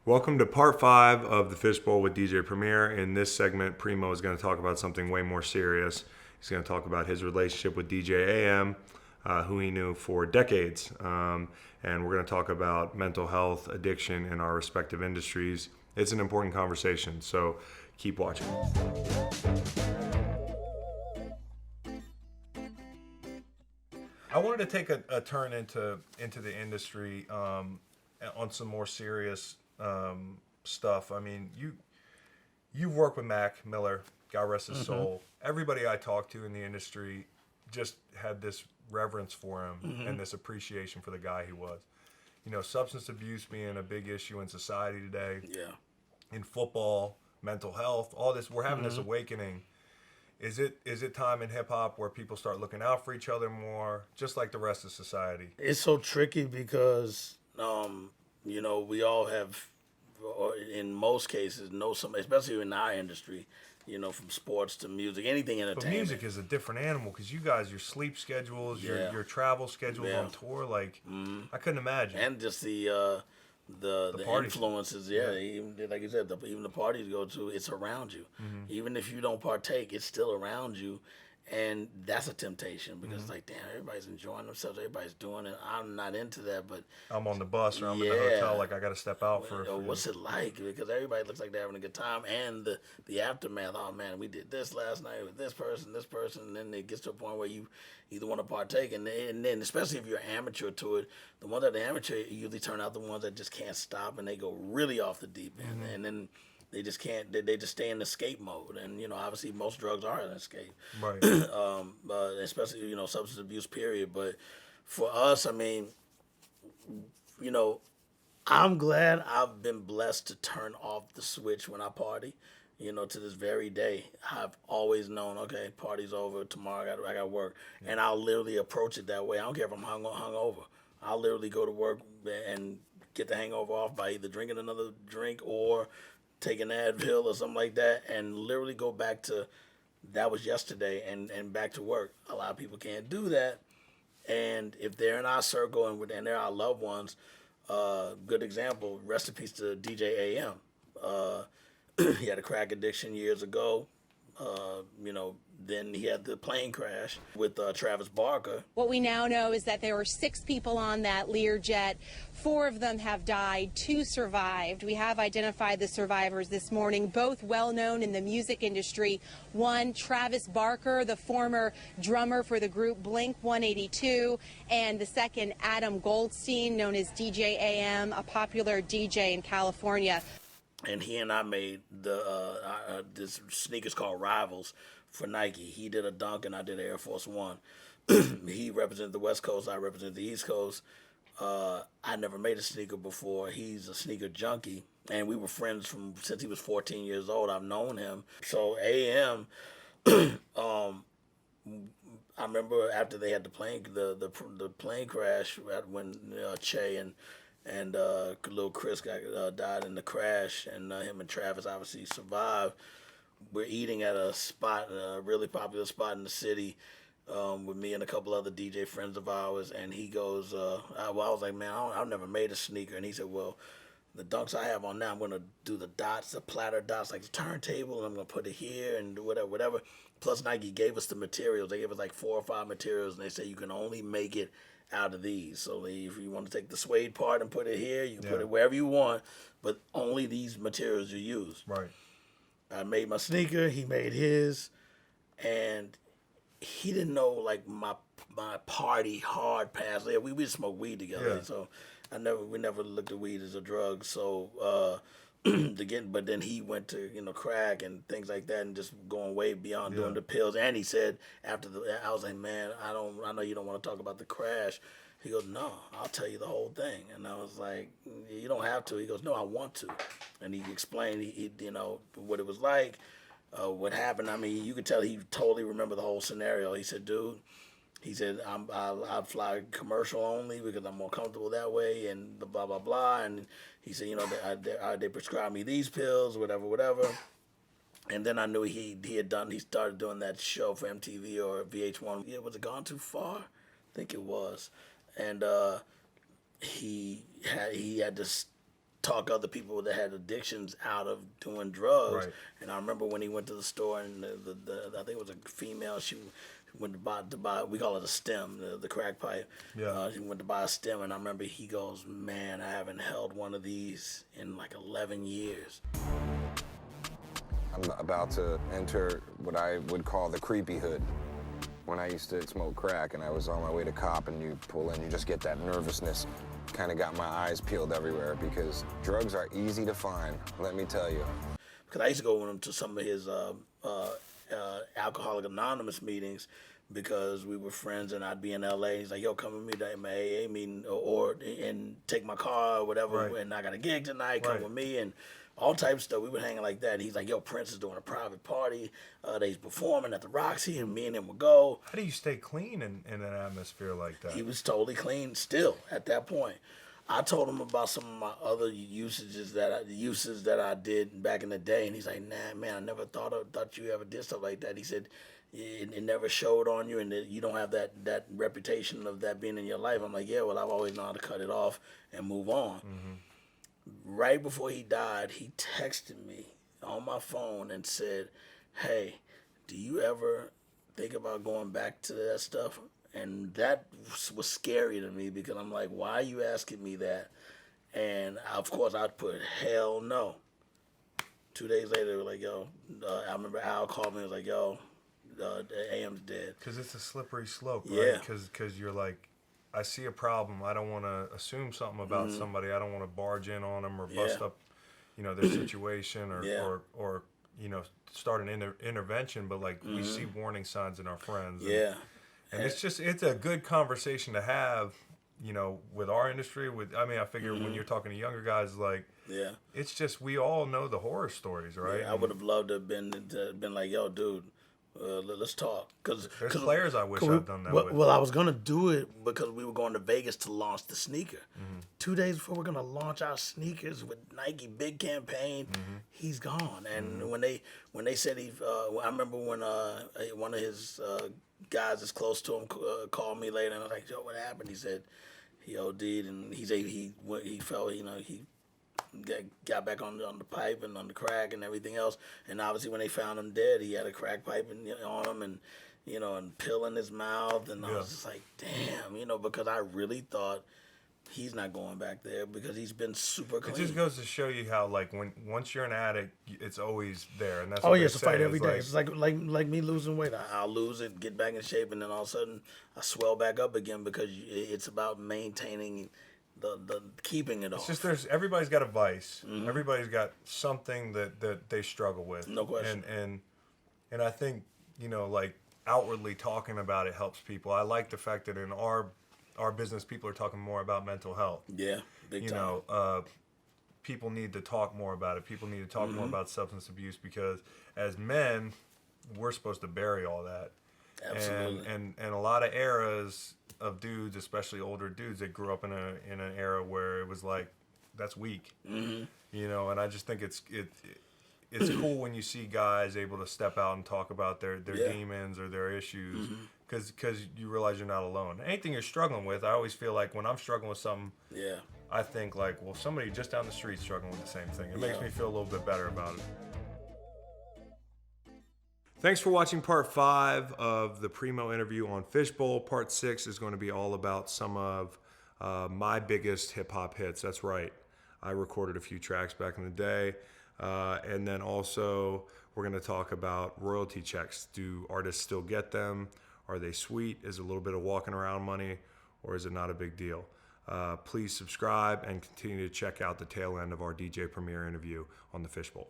Welcome to part 5 of the Fishbowl with DJ Premier. In this segment, Preemo is going to talk about something way more serious. He's going to talk about his relationship with DJ AM, who he knew for decades. And we're going to talk about mental health, addiction in our respective industries. It's an important conversation, so keep watching. I wanted to take a turn into the industry on some more serious stuff. I mean, you've worked with Mac Miller, God rest his soul. Everybody I talked to in the industry just had this reverence for him and this appreciation for the guy he was. You know, substance abuse being a big issue in society today. Yeah. In football, mental health, all this. We're having this awakening. Is it time in hip hop where people start looking out for each other more, just like the rest of society? It's so tricky because we all have, or in most cases, know some, especially in our industry, from sports to music, anything But entertainment. music is a different animal because you guys, your sleep schedules, Yeah. your travel schedules Yeah. on tour, like I couldn't imagine. And just the parties. influences, even, like you said, even the parties you go to, it's around you. Even if you don't partake, it's still around you. And that's a temptation because it's like, damn, everybody's enjoying themselves, everybody's doing it. I'm not into that, but I'm on the bus or I'm in the hotel, like I got to step out for. what's it like? Because everybody looks like they're having a good time, and the aftermath. Oh man, we did this last night with this person, and then it gets to a point where you either want to partake, and then especially if you're amateur to it, the ones that are amateur usually turn out the ones that just can't stop and they go really off the deep end, and then. They just can't. They just stay in escape mode, and obviously most drugs are an escape, Right. but especially substance abuse period. But for us, I mean, I'm glad I've been blessed to turn off the switch when I party. To this very day, I've always known, okay, party's over tomorrow. I got work, and I'll literally approach it that way. I don't care if I'm hungover. I'll literally go to work and get the hangover off by either drinking another drink or take an Advil or something like that, and literally go back to that was yesterday and back to work. A lot of people can't do that, and if they're in our circle and they're our loved ones, good example. Rest in peace to DJ AM. He had a crack addiction years ago. Then he had the plane crash with Travis Barker. What we now know is that there were 6 people on that Learjet. 4 of them have died, 2 survived. We have identified the survivors this morning, both well known in the music industry. One, Travis Barker, the former drummer for the group Blink 182, and the second, Adam Goldstein, known as DJ AM, a popular DJ in California. And he and I made this sneakers called Rivals for Nike. He did a Dunk and I did an Air Force One. He represented the West Coast, I represented the East Coast. I never made a sneaker before. He's a sneaker junkie, and we were friends since he was 14 years old. I've known him. So AM, I remember after they had the plane crash when Che and little Chris died in the crash, and him and Travis obviously survived. We're eating at a spot, a really popular spot in the city, with me and a couple other DJ friends of ours, and he goes, I was like, man, I've never made a sneaker, and he said, well, the Dunks I have on now, I'm going to do the dots, the platter dots, like the turntable, and I'm going to put it here and do whatever. Plus Nike gave us the materials. They gave us like 4 or 5 materials, and they said you can only make it out of these. So if you want to take the suede part and put it here, you can put it wherever you want, but only these materials you use. Right. I made my sneaker, he made his, and he didn't know like my party hard past. Yeah, we smoked weed together, so we never looked at weed as a drug. So but then he went to crack and things like that, and just going way beyond doing the pills. And he said I was like, man, I know you don't want to talk about the crash. He goes, no, I'll tell you the whole thing. And I was like, you don't have to. He goes, no, I want to. And he explained, he what it was like, what happened. I mean, you could tell he totally remembered the whole scenario. He said, dude, I fly commercial only because I'm more comfortable that way, and blah, blah, blah. And he said, they prescribed me these pills, whatever. And then I knew he started doing that show for MTV or VH1. Yeah, was it Gone Too Far? I think it was. And he had to talk other people that had addictions out of doing drugs. Right. And I remember when he went to the store and I think it was a female, she went to buy we call it a stem, the crack pipe. Yeah. He went to buy a stem, and I remember he goes, man, I haven't held one of these in like 11 years. I'm about to enter what I would call the creepy hood. When I used to smoke crack and I was on my way to cop and you pull in, you just get that nervousness. Kind of got my eyes peeled everywhere because drugs are easy to find, let me tell you. Because I used to go with him to some of his Alcoholic Anonymous meetings because we were friends and I'd be in LA. He's like, yo, come with me to my AA meeting and take my car or whatever. Right. And I got a gig tonight, come Right. with me. And all types of stuff. We were hanging like that. And he's like, yo, Prince is doing a private party. He's performing at the Roxy, and me and him would go. How do you stay clean in an atmosphere like that? He was totally clean still at that point. I told him about some of my other uses that I did back in the day, and he's like, nah, man, I never thought you ever did stuff like that. He said, it never showed on you, and that you don't have that reputation of that being in your life. I'm like, yeah, well, I've always known how to cut it off and move on. Mm-hmm. Right before he died, he texted me on my phone and said, hey, do you ever think about going back to that stuff? And that was scary to me because I'm like, why are you asking me that? And of course, I'd put, hell no. 2 days later, they were like, yo, I remember Al called me and was like, yo, the AM's dead. Because it's a slippery slope, Yeah. right? Because you're like, I see a problem. I don't want to assume something about somebody. I don't want to barge in on them or bust up, their situation or start an intervention. But like we see warning signs in our friends. And it's a good conversation to have, with our industry. I figure when you're talking to younger guys, like, it's just we all know the horror stories, right? Yeah, I would have loved to have been like, yo, dude. Let's talk. Cause players I wish I'd done that with. Well, I was going to do it because we were going to Vegas to launch the sneaker. 2 days before we're going to launch our sneakers with Nike, big campaign, he's gone. And when they said I remember when one of his guys that's close to him called me later, and I was like, yo, what happened? He said he OD'd, and he said he fell, he got back on the pipe and on the crack and everything else. And obviously when they found him dead, he had a crack pipe on him and, and pill in his mouth. And I was just like, damn, because I really thought he's not going back there because he's been super clean. It just goes to show you how, like, once you're an addict, it's always there. And that's it's a fight every day. It's like me losing weight. I'll lose it, get back in shape, and then all of a sudden I swell back up again because it's about maintaining the keeping it off. It's just everybody's got a vice. Everybody's got something that they struggle with. No question. And I think, like outwardly talking about it helps people. I like the fact that in our business people are talking more about mental health. Yeah, big time. People need to talk more about it. People need to talk more about substance abuse because as men, we're supposed to bury all that. Absolutely. And a lot of eras of dudes, especially older dudes, that grew up in an era where it was like, that's weak, and I just think it's cool when you see guys able to step out and talk about their demons or their issues, because you realize you're not alone. Anything you're struggling with, I always feel like when I'm struggling with something, I think like, well, somebody just down the street struggling with the same thing. It makes me feel a little bit better about it. Thanks for watching part 5 of the Preemo interview on Fishbowl. Part 6 is going to be all about some of my biggest hip-hop hits. That's right. I recorded a few tracks back in the day. And then also we're going to talk about royalty checks. Do artists still get them? Are they sweet? Is it a little bit of walking around money? Or is it not a big deal? Please subscribe and continue to check out the tail end of our DJ Premier interview on the Fishbowl.